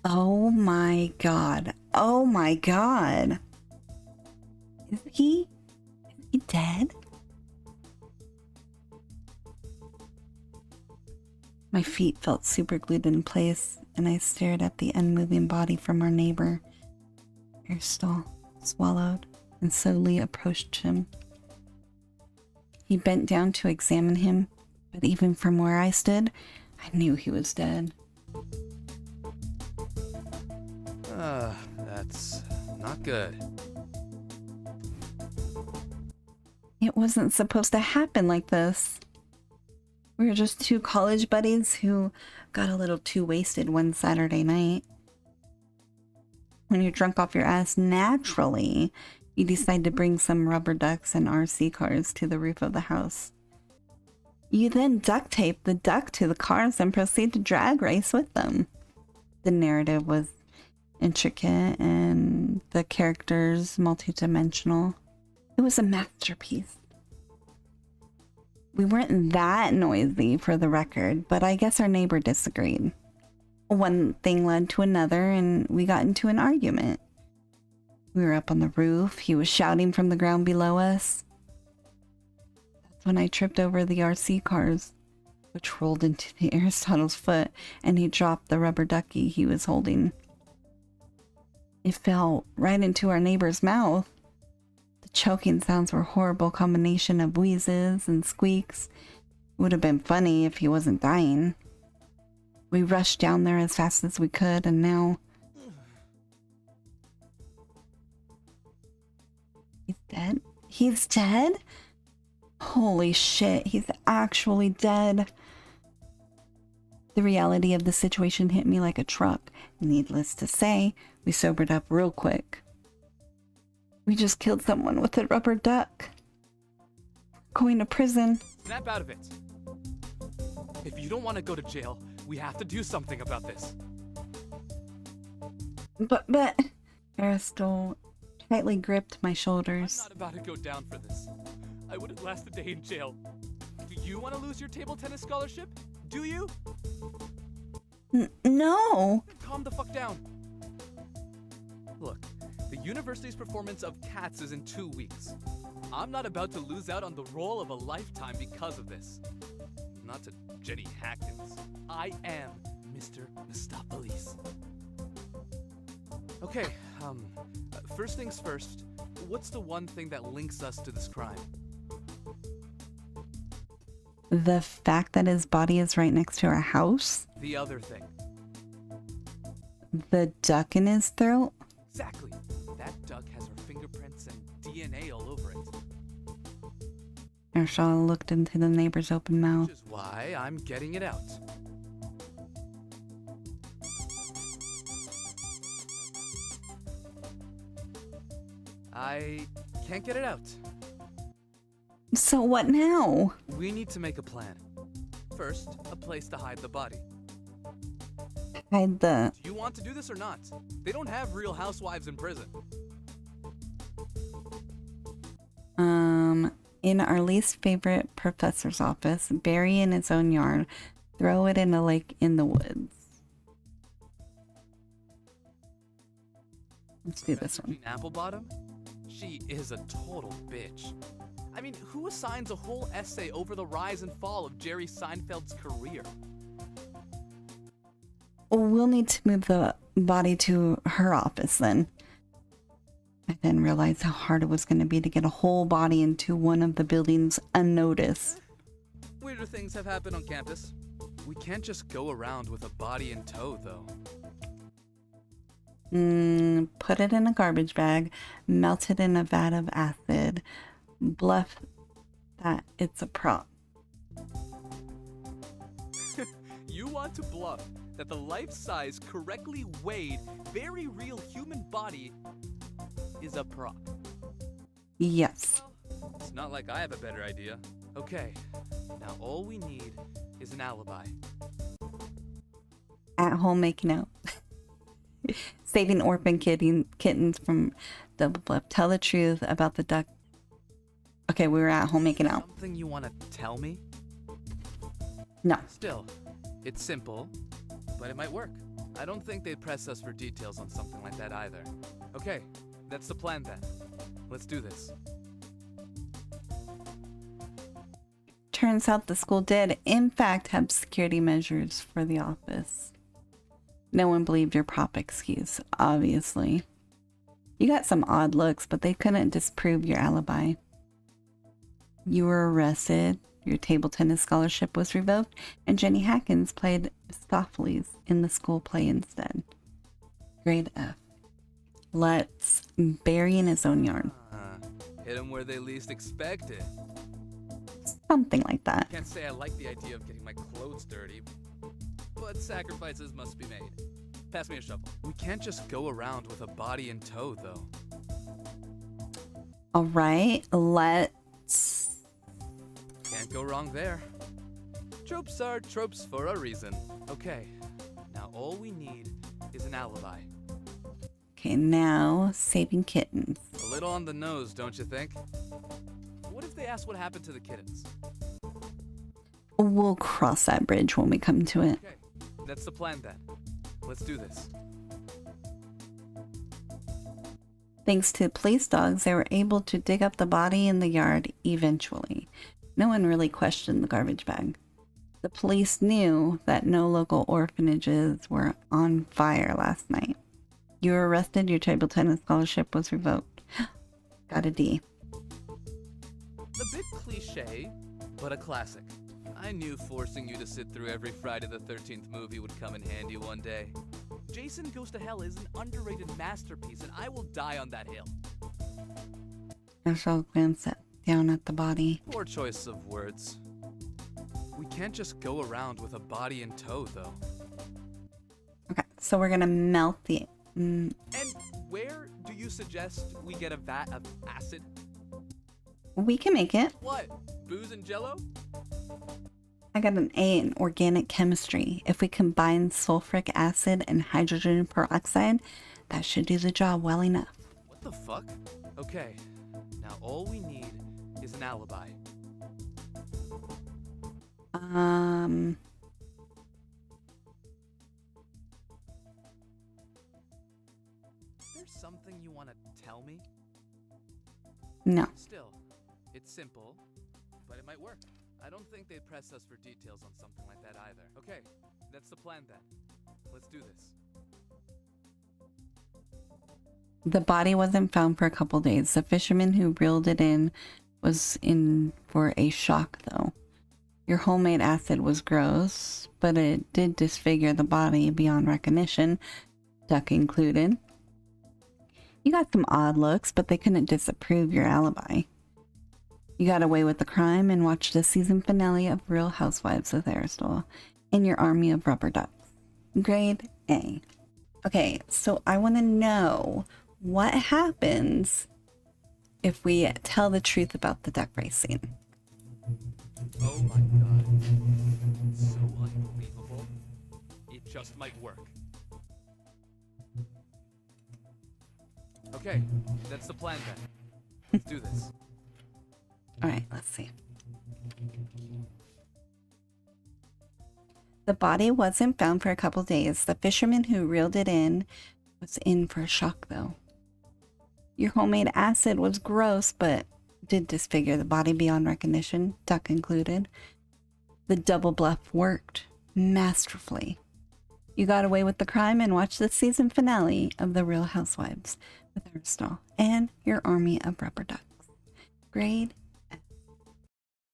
Oh my god. Oh my god. Is he dead? My feet felt super glued in place, and I stared at the unmoving body from our neighbor. Aristotle swallowed and slowly approached him. He bent down to examine him, but even from where I stood, I knew he was dead. That's not good. It wasn't supposed to happen like this. We were just two college buddies who got a little too wasted one Saturday night. When you're drunk off your ass, naturally, you decide to bring some rubber ducks and RC cars to the roof of the house. You then duct tape the duck to the cars and proceed to drag race with them. The narrative was intricate and the characters multidimensional. It was a masterpiece. We weren't that noisy, for the record, but I guess our neighbor disagreed. One thing led to another, and we got into an argument. We were up on the roof. He was shouting from the ground below us. That's when I tripped over the RC cars, which rolled into the Aristotle's foot, and he dropped the rubber ducky he was holding. It fell right into our neighbor's mouth. The choking sounds were a horrible combination of wheezes and squeaks. It would have been funny if he wasn't dying. We rushed down there as fast as we could, and now... He's dead? He's dead? Holy shit, he's actually dead. The reality of the situation hit me like a truck. Needless to say, we sobered up real quick. We just killed someone with a rubber duck. Going to prison. Snap out of it. If you don't want to go to jail, we have to do something about this. But... Aristotle tightly gripped my shoulders. I'm not about to go down for this. I wouldn't last a day in jail. Do you want to lose your table tennis scholarship? Do you? No! Calm the fuck down. Look, the university's performance of Cats is in 2 weeks. I'm not about to lose out on the role of a lifetime because of this. Not to Jenny Hackins. I am Mr. Mistopheles. Okay, first things first, what's the one thing that links us to this crime? The fact that his body is right next to our house? The other thing. The duck in his throat? Exactly. That duck has our fingerprints and DNA all over it. Aristotle looked into the neighbor's open mouth. Which is why I'm getting it out. I can't get it out. So what now? We need to make a plan. First, a place to hide the body. Hide the... Do you want to do this or not? They don't have real housewives in prison. In our least favorite professor's office, bury in its own yard, throw it in a lake in the woods. Let's do this one. Applebottom? She is a total bitch. I mean, who assigns a whole essay over the rise and fall of Jerry Seinfeld's career? We'll need to move the body to her office then. I then realized how hard it was going to be to get a whole body into one of the buildings unnoticed. Weirder things have happened on campus. We can't just go around with a body in tow, though. Put it in a garbage bag, melt it in a vat of acid, bluff that it's a prop. You want to bluff that the life-size, correctly weighed, very real human body is a prop? Yes. Well, it's not like I have a better idea. Okay, now all we need is an alibi. At home making out. Saving orphan kittens from double bluff. Tell the truth about the duck. Okay, we were at home making out. Something you want to tell me? No. Still, it's simple, but it might work. I don't think they'd press us for details on something like that either. Okay, that's the plan then. Let's do this. Turns out the school did, in fact, have security measures for the office. No one believed your prop excuse, obviously. You got some odd looks, but they couldn't disprove your alibi. You were arrested, your table tennis scholarship was revoked, and Jenny Hackins played Mephistopheles in the school play instead. Grade F. Let's bury in his own yarn. Hit them where they least expect it. Something like that. Can't say I like the idea of getting my clothes dirty, but sacrifices must be made. Pass me a shovel. We can't just go around with a body in tow, though. All right, let's... Can't go wrong there. Tropes are tropes for a reason. Okay, now all we need is an alibi. Okay, now saving kittens. A little on the nose, don't you think? What if they ask what happened to the kittens? We'll cross that bridge when we come to it. Okay, that's the plan then. Let's do this. Thanks to police dogs, they were able to dig up the body in the yard eventually. No one really questioned the garbage bag. The police knew that no local orphanages were on fire last night. You were arrested, your table tennis scholarship was revoked. Got a D. A bit cliche, but a classic. I knew forcing you to sit through every Friday the 13th movie would come in handy one day. Jason Goes to Hell is an underrated masterpiece, and I will die on that hill. Marshall glanced down at the body. Poor choice of words. We can't just go around with a body in tow, though. Okay, so we're gonna melt the... And where do you suggest we get a vat of acid? We can make it. What? Booze and jello? I got an A in organic chemistry. If we combine sulfuric acid and hydrogen peroxide, that should do the job well enough. What the fuck? Okay, now all we need is an alibi. Is there something you want to tell me? No. Still, it's simple, but it might work. I don't think they'd press us for details on something like that either. Okay, that's the plan then. Let's do this. The body wasn't found for a couple days. The fisherman who reeled it in was in for a shock, though. Your homemade acid was gross, but it did disfigure the body beyond recognition, duck included. You got some odd looks, but they couldn't disprove your alibi. You got away with the crime and watched the season finale of Real Housewives with Aristotle and your army of rubber ducks. Grade A. Okay, so I want to know what happens if we tell the truth about the duck racing. Oh my god. So unbelievable. It just might work. Okay, that's the plan then. Let's do this. All right, let's see. The body wasn't found for a couple days. The fisherman who reeled it in was in for a shock, though. Your homemade acid was gross, but did disfigure the body beyond recognition, duck included. The double bluff worked masterfully. You got away with the crime and watched the season finale of The Real Housewives with Aristotle and your army of rubber ducks. Grade